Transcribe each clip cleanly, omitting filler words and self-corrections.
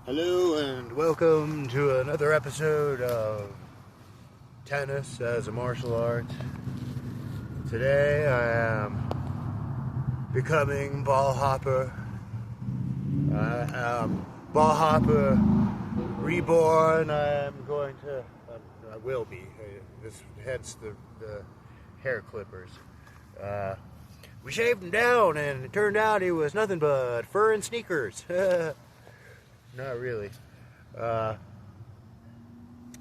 Hello and welcome to another episode of Tennis as a Martial Art. Today I am becoming Ballhopper. I am Ballhopper reborn. I will be. Hence the hair clippers. We shaved him down and it turned out he was nothing but fur and sneakers. Not really.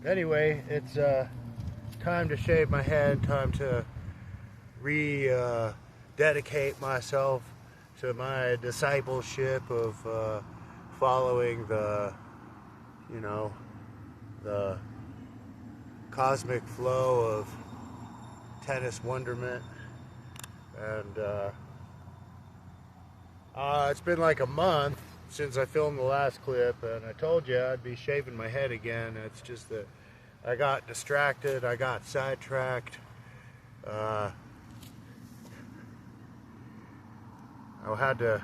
Anyway, it's time to shave my head, time to dedicate myself to my discipleship of following the cosmic flow of tennis wonderment. And it's been like a month since I filmed the last clip, and I told you I'd be shaving my head again. It's just that I got distracted, I got sidetracked. I had to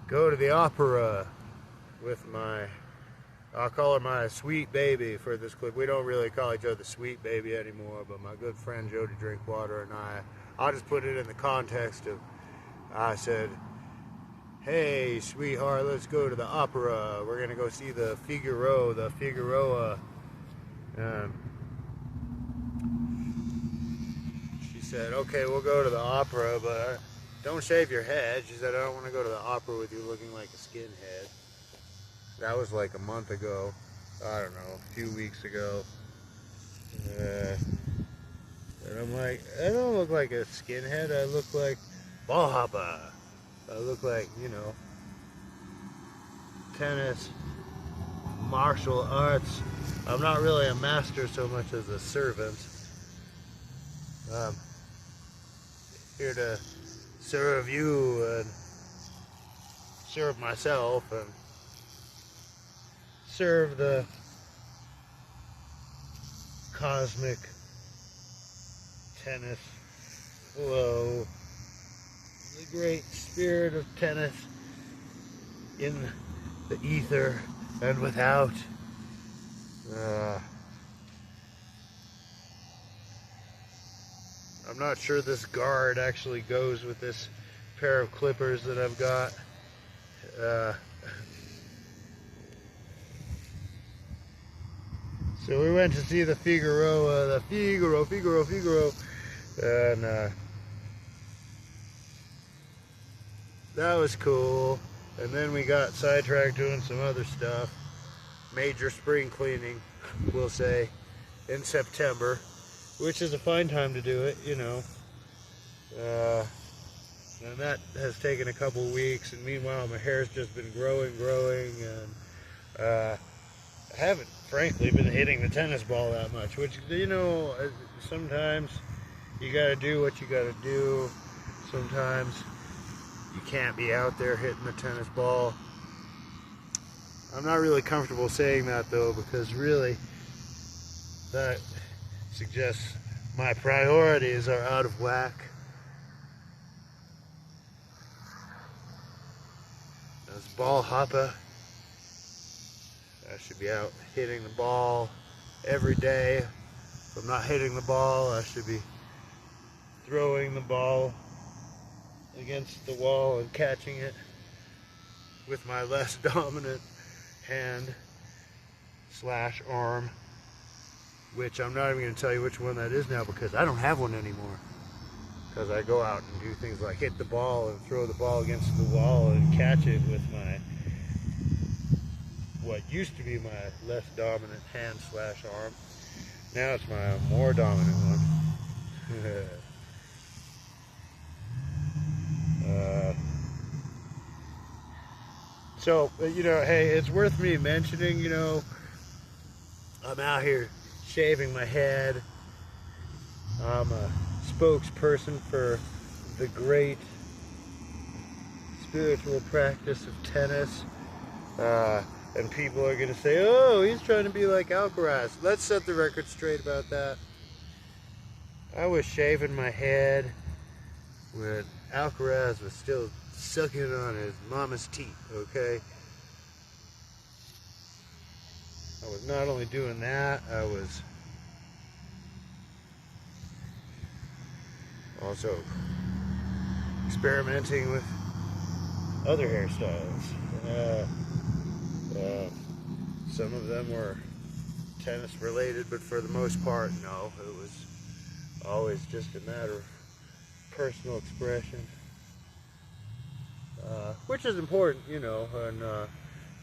go to the opera with I'll call her my sweet baby for this clip. We don't really call each other sweet baby anymore, but my good friend Jody Drinkwater and I'll just put it in the context of, I said, hey, sweetheart, let's go to the opera. We're going to go see the Figueroa. She said, okay, we'll go to the opera, but don't shave your head. She said, I don't want to go to the opera with you looking like a skinhead. That was like a month ago. I don't know, a few weeks ago. And I'm like, I don't look like a skinhead. I look like Ballhopper. I look like, tennis, martial arts. I'm not really a master so much as a servant. Here to serve you and serve myself and serve the cosmic tennis flow, the great spirit of tennis in the ether and without. I'm not sure this guard actually goes with this pair of clippers that I've got. So we went to see the Figueroa, Figaro, and that was cool. And then we got sidetracked doing some other stuff. Major spring cleaning, we'll say, in September, which is a fine time to do it, and that has taken a couple weeks, and meanwhile my hair's just been growing, and I haven't, frankly, been hitting the tennis ball that much, which, sometimes you gotta do what you gotta do. Sometimes you can't be out there hitting the tennis ball. I'm not really comfortable saying that, though, because really that suggests my priorities are out of whack. As Ballhopper, I should be out hitting the ball every day. If I'm not hitting the ball, I should be throwing the ball against the wall and catching it with my less dominant hand / arm, which I'm not even going to tell you which one that is now because I don't have one anymore. Because I go out and do things like hit the ball and throw the ball against the wall and catch it with my what used to be my less dominant hand / arm. Now it's my more dominant one. So, hey, it's worth me mentioning, I'm out here shaving my head. I'm a spokesperson for the great spiritual practice of tennis. And people are going to say, oh, he's trying to be like Alcaraz. Let's set the record straight about that. I was shaving my head with Alcaraz was still sucking on his mama's teeth, okay? I was not only doing that, I was also experimenting with other hairstyles. Some of them were tennis related, but for the most part, no. It was always just a matter of personal expression, which is important, you know, and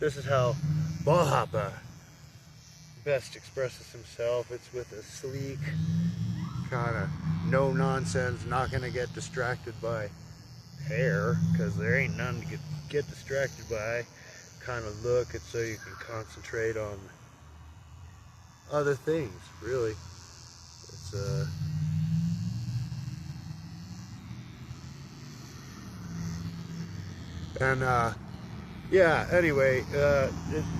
this is how Ballhopper best expresses himself. It's with a sleek, kind of no nonsense, not going to get distracted by hair, because there ain't none to get distracted by kind of look. It's so you can concentrate on other things, really. It's yeah, anyway,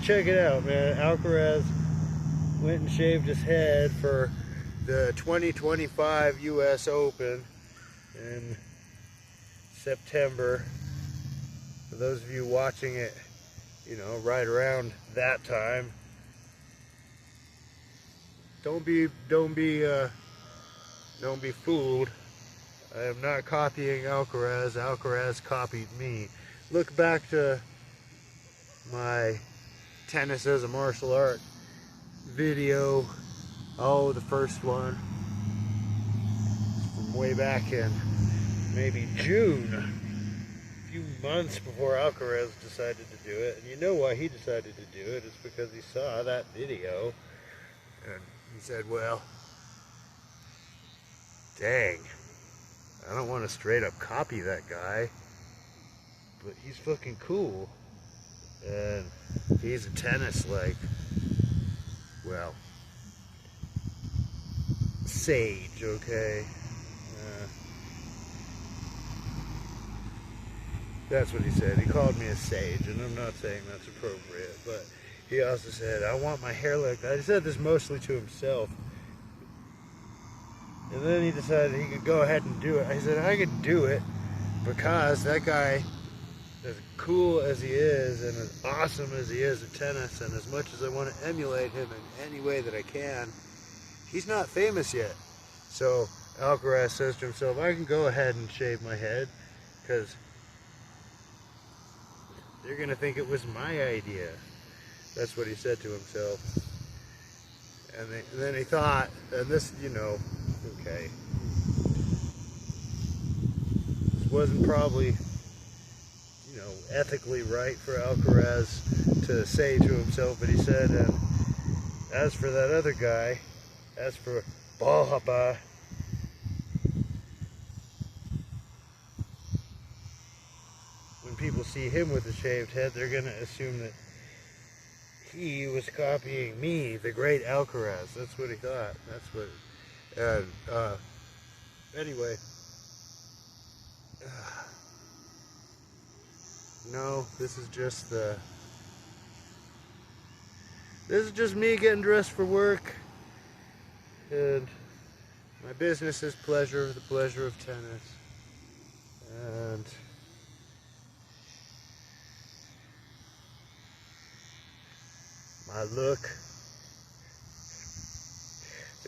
check it out, man. Alcaraz went and shaved his head for the 2025 US Open in September. For those of you watching it, you know, right around that time, don't be fooled. I am not copying Alcaraz. Alcaraz copied me. Look back to my tennis as a martial art video. Oh, the first one from way back in maybe June, a few months before Alcaraz decided to do it. And you know why he decided to do it? It's because he saw that video and he said, well, dang, I don't want to straight up copy that guy, but he's fucking cool, and he's a tennis, like, well, sage, okay? That's what he said. He called me a sage, and I'm not saying that's appropriate, but he also said, I want my hair like that. He said this mostly to himself. And then he decided he could go ahead and do it. I said, I could do it because that guy, as cool as he is and as awesome as he is at tennis, and as much as I want to emulate him in any way that I can, he's not famous yet. So Alcaraz says to himself, I can go ahead and shave my head because they're going to think it was my idea. That's what he said to himself. And then he thought, and this, you know, okay, this wasn't probably, you know, ethically right for Alcaraz to say to himself, but he said, and as for that other guy, as for Ballhopper, when people see him with a shaved head, they're going to assume that he was copying me, the great Alcaraz. That's what he thought. That's what. And anyway, no, this is just me getting dressed for work, and my business is pleasure, the pleasure of tennis, and my look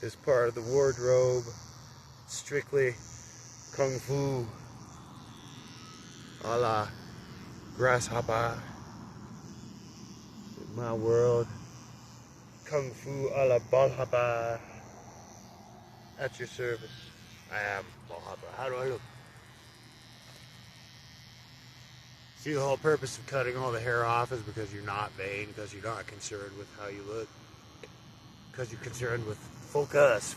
is part of the wardrobe, strictly kung fu a la grasshopper. In my world, kung fu a la Ballhopper. At your service. I am Ballhopper. How do I look? See, the whole purpose of cutting all the hair off is because you're not vain, because you're not concerned with how you look, because you're concerned with focus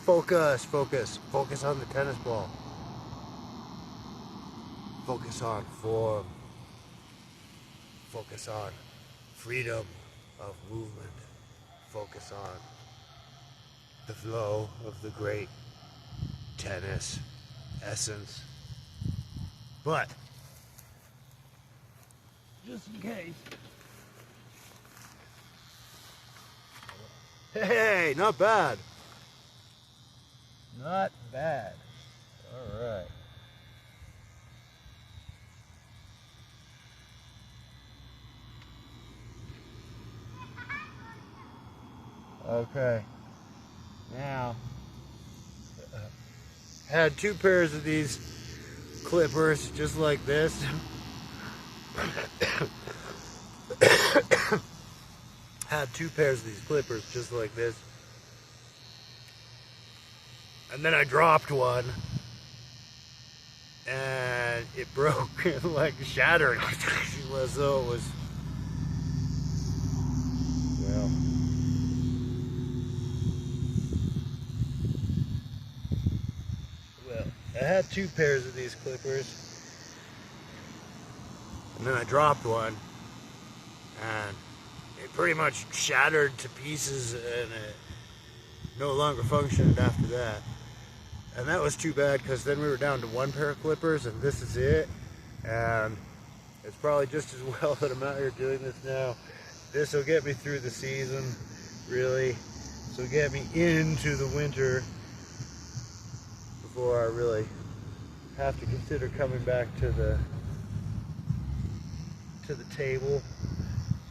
on the tennis ball, focus on form, focus on freedom of movement, focus on the flow of the great tennis essence. But just in case. Hey, not bad. Not bad. All right. Okay. Now, had two pairs of these clippers just like this. Had two pairs of these clippers just like this. And then I dropped one. And it broke, like shattered. So it was, well. Well, I had two pairs of these clippers. And then I dropped one. And it pretty much shattered to pieces and it no longer functioned after that. And that was too bad because then we were down to one pair of clippers and this is it. And it's probably just as well that I'm out here doing this now. This will get me through the season, really. This will get me into the winter before I really have to consider coming back to the table,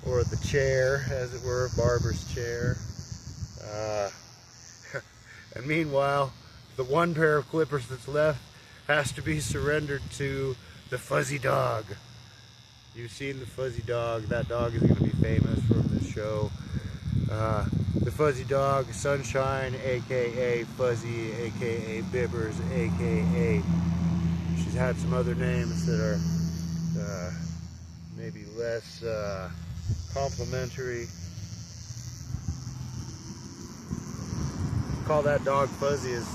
or the chair, as it were, barber's chair. And meanwhile, the one pair of clippers that's left has to be surrendered to the fuzzy dog. You've seen the fuzzy dog. That dog is going to be famous from this show. The fuzzy dog, Sunshine, aka Fuzzy, aka Bibbers, aka she's had some other names that are maybe less complimentary. Call that dog Fuzzy is,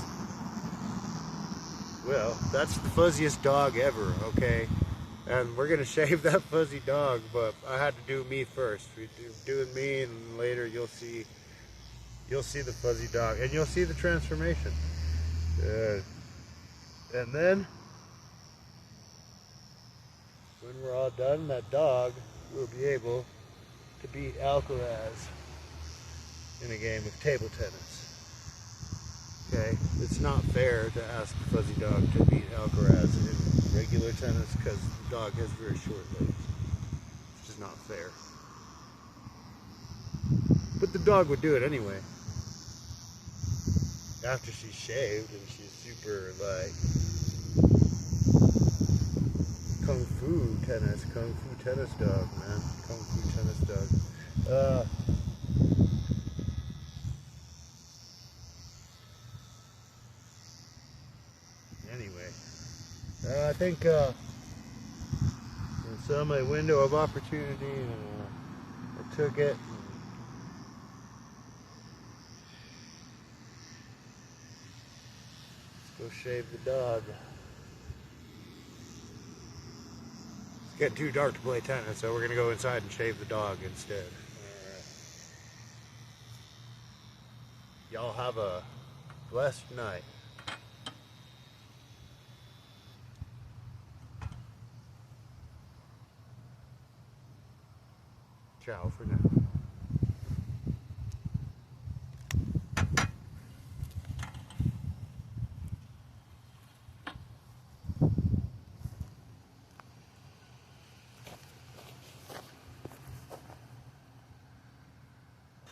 well, that's the fuzziest dog ever, okay? And we're gonna shave that fuzzy dog, but I had to do me first. We're doing me, and later you'll see the fuzzy dog, and you'll see the transformation. And then, when we're all done, that dog will be able to beat Alcaraz in a game of table tennis. Okay, it's not fair to ask the fuzzy dog to beat Alcaraz in regular tennis because the dog has very short legs. It's just not fair. But the dog would do it anyway. After she's shaved and she's super like kung fu tennis dog, man. Kung fu tennis dog. Anyway, I think I saw my window of opportunity and I took it. Let's go shave the dog. It's getting too dark to play tennis, so we're going to go inside and shave the dog instead. Alright. Y'all have a blessed night. Ciao for now.